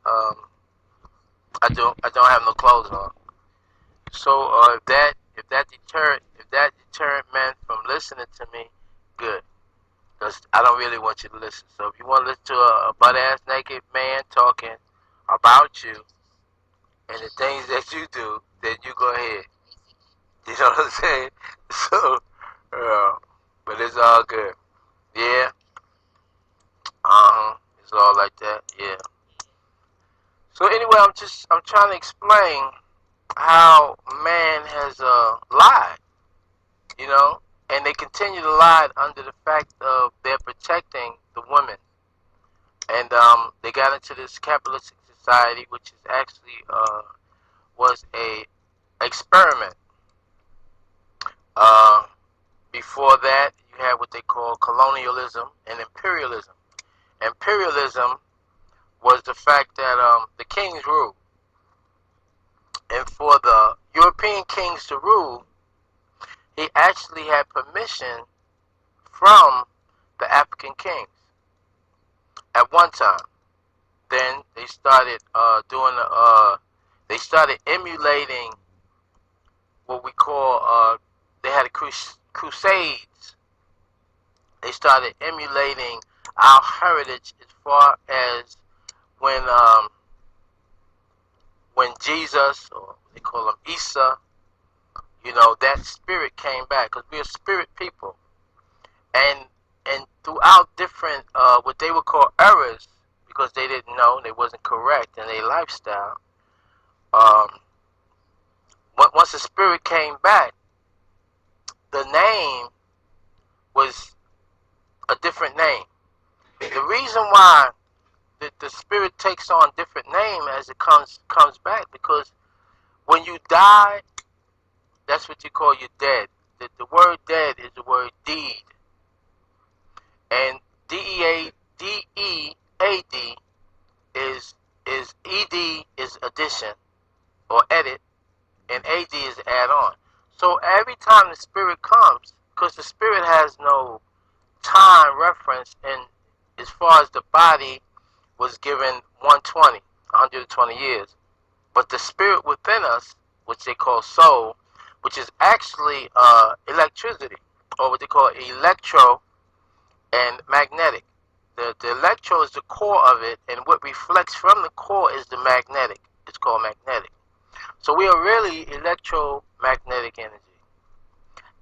I don't have no clothes on. So if that deterrent men from listening to me, good. Because I don't really want you to listen. So if you want to listen to a butt ass naked man talking about you and the things that you do, then you go ahead. You know what I'm saying? So, uh, but it's all good. Yeah. It's all like that. Yeah. So anyway, I'm trying to explain how man has lied, you know, and they continue to lie under the fact of they're protecting the women, and they got into this capitalistic society, which is actually was a experiment. Uh, Before that, you had what they call colonialism and imperialism. Imperialism was the fact that the kings ruled, and for the European kings to rule, he actually had permission from the African kings at one time. Then they started they started emulating what we call they had a crusades. They started emulating our heritage as far as when um, when Jesus, or they call him Isa, that spirit came back, because we're spirit people, and throughout different what they would call errors, because they didn't know, they wasn't correct in their lifestyle. Um, once the spirit came back, the name was a different name. The reason why the spirit takes on different name as it comes back, because when you die, that's what you call you dead. The word dead is the word deed, and dead is ed is addition or edit, and ad is add on. So every time the spirit comes, because the spirit has no time reference, and as far as the body was given 120 years, but the spirit within us, which they call soul, which is actually electricity, or what they call electro and magnetic. The electro is the core of it, and what reflects from the core is the magnetic. It's called magnetic. So we are really electromagnetic energy.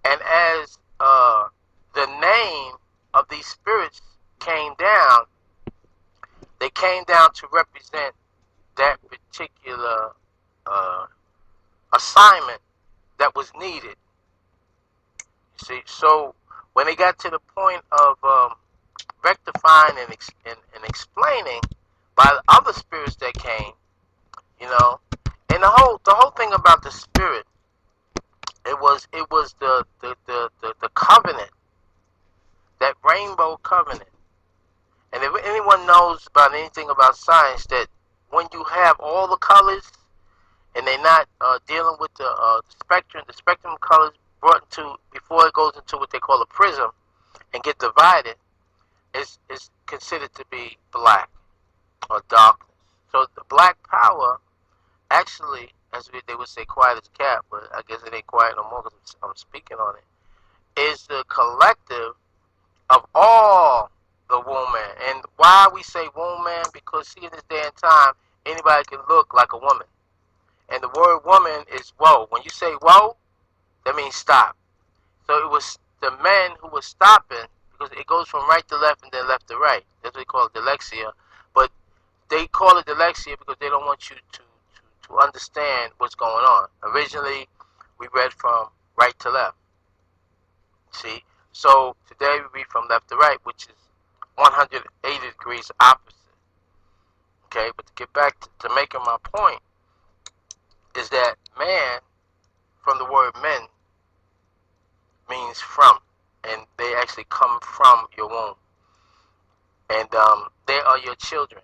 And as the name of these spirits came down, they came down to represent that particular uh, assignment that was needed. You see, so when they got to the point of rectifying and explaining by the other spirits that came, you know, and the whole thing about the spirit, it was the covenant, that rainbow covenant. And if anyone knows about anything about science, that when you have all the colors and they're not dealing with the spectrum of colors brought into, before it goes into what they call a prism and get divided, is considered to be black or darkness. So the black power actually, as they would say, quiet as a cat, but I guess it ain't quiet no more because I'm speaking on it, is the collective of all the woman. And why we say woman? Because see, in this day and time, anybody can look like a woman. And the word woman is woe. When you say woe, that means stop. So it was the men who were stopping, because it goes from right to left and then left to right. That's what they call it, dyslexia. But they call it dyslexia because they don't want you to understand what's going on. Originally, we read from right to left. See? So today we read from left to right, which is 180 degrees opposite. Okay? But to get back to making my point, is that man, from the word men, means from. And they actually come from your womb. And they are your children.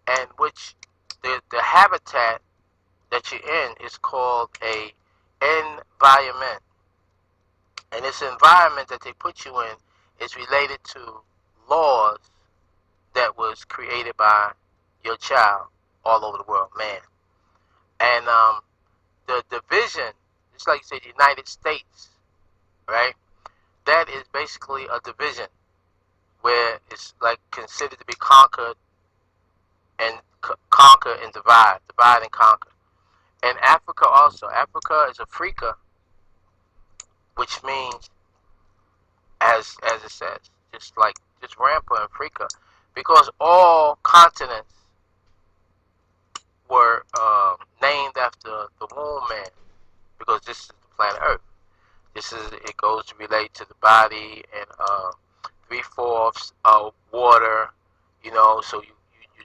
And which the habitat that you're in is called a environment. And this environment that they put you in is related to laws that was created by your child all over the world, man. And the division, just like you said, the United States, right? That is basically a division where it's like considered to be conquered and conquer and divide and conquer. And Africa also. Africa is Afrika, which means, as it says, just rampant Afrika, because all continents were named after the womb man, because this is the planet Earth. It goes to relate to the body and 3/4 water, so you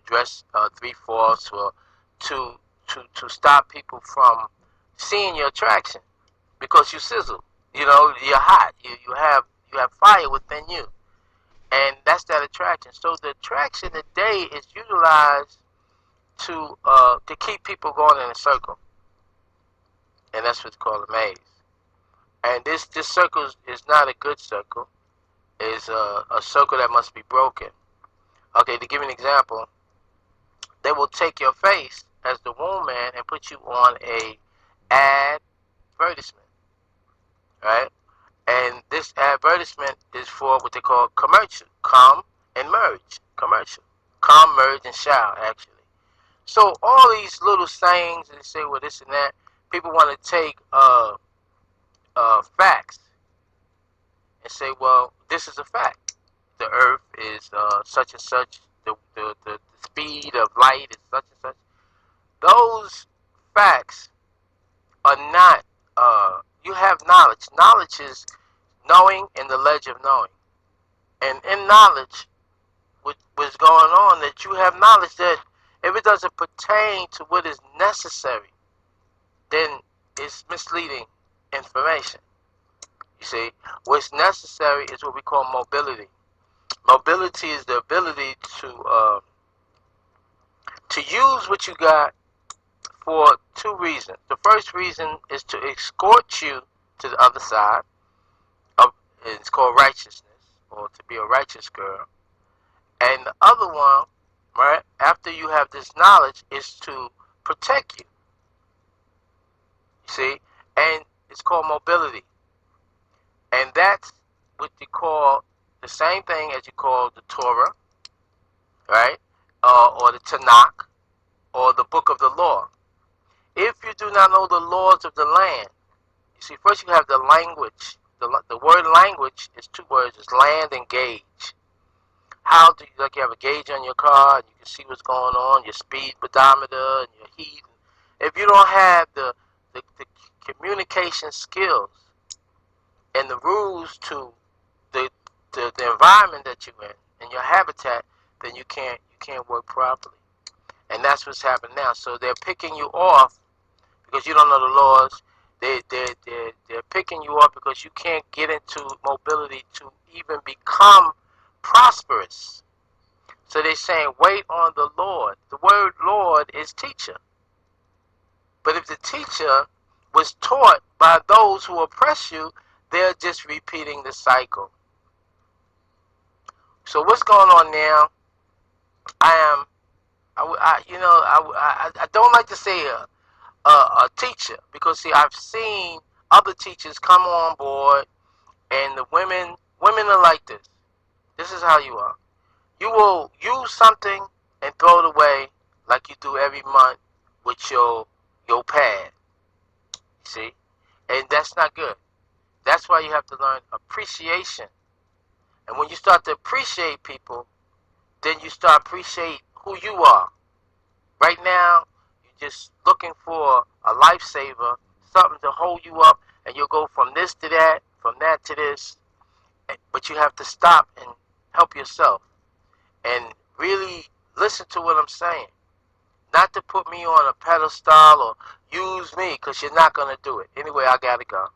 dress 3/4 to stop people from seeing your attraction, because you sizzle, you're hot, you have fire within you, and that's that attraction. So the attraction today is utilized to keep people going in a circle, and that's what's called a maze. And this circle is not a good circle. It's a circle that must be broken. Okay, to give an example, they will take your face as the womb man and put you on a advertisement, right? And this advertisement is for what they call commercial. Come and merge. Commercial. Come, merge, and shall, actually. So all these little sayings, and they say, well, this and that, people want to take facts and say, well, this is a fact. The earth is such and such. The speed of light is such and such. Those facts are not, you have knowledge. Knowledge is knowing in the ledge of knowing. And in knowledge, what's going on, that you have knowledge that if it doesn't pertain to what is necessary, then it's misleading information. You see, what's necessary is what we call mobility. Mobility is the ability to use what you got for two reasons. The first reason is to escort you to the other side. It's called righteousness, or to be a righteous girl. And the other one, right, after you have this knowledge, is to protect you. You see? And it's called mobility. And that's what you call the same thing as you call the Torah, right? Or the Tanakh, or the book of the law. If you do not know the laws of the land, you see, first you have the language. The word language is two words, it's land and gauge. How do you, like you have a gauge on your car, and you can see what's going on, your speed pedometer, and your heat. If you don't have the communication skills and the rules to the environment that you're in and your habitat, then you can't work properly. And that's what's happening now. So they're picking you off because you don't know the laws. They're picking you up because you can't get into mobility to even become prosperous. So they're saying, wait on the Lord. The word Lord is teacher. But if the teacher was taught by those who oppress you, they're just repeating the cycle. So what's going on now? I don't like to say a teacher, because see, I've seen other teachers come on board, and the women are like this. This is how you are. You will use something and throw it away like you do every month with your pad. You see? And that's not good. That's why you have to learn appreciation. And when you start to appreciate people, then you start to appreciate who you are. Right now, you're just looking for a lifesaver, something to hold you up, and you'll go from this to that, from that to this. But you have to stop and help yourself and really listen to what I'm saying. Not to put me on a pedestal or use me, because you're not going to do it. Anyway, I got to go.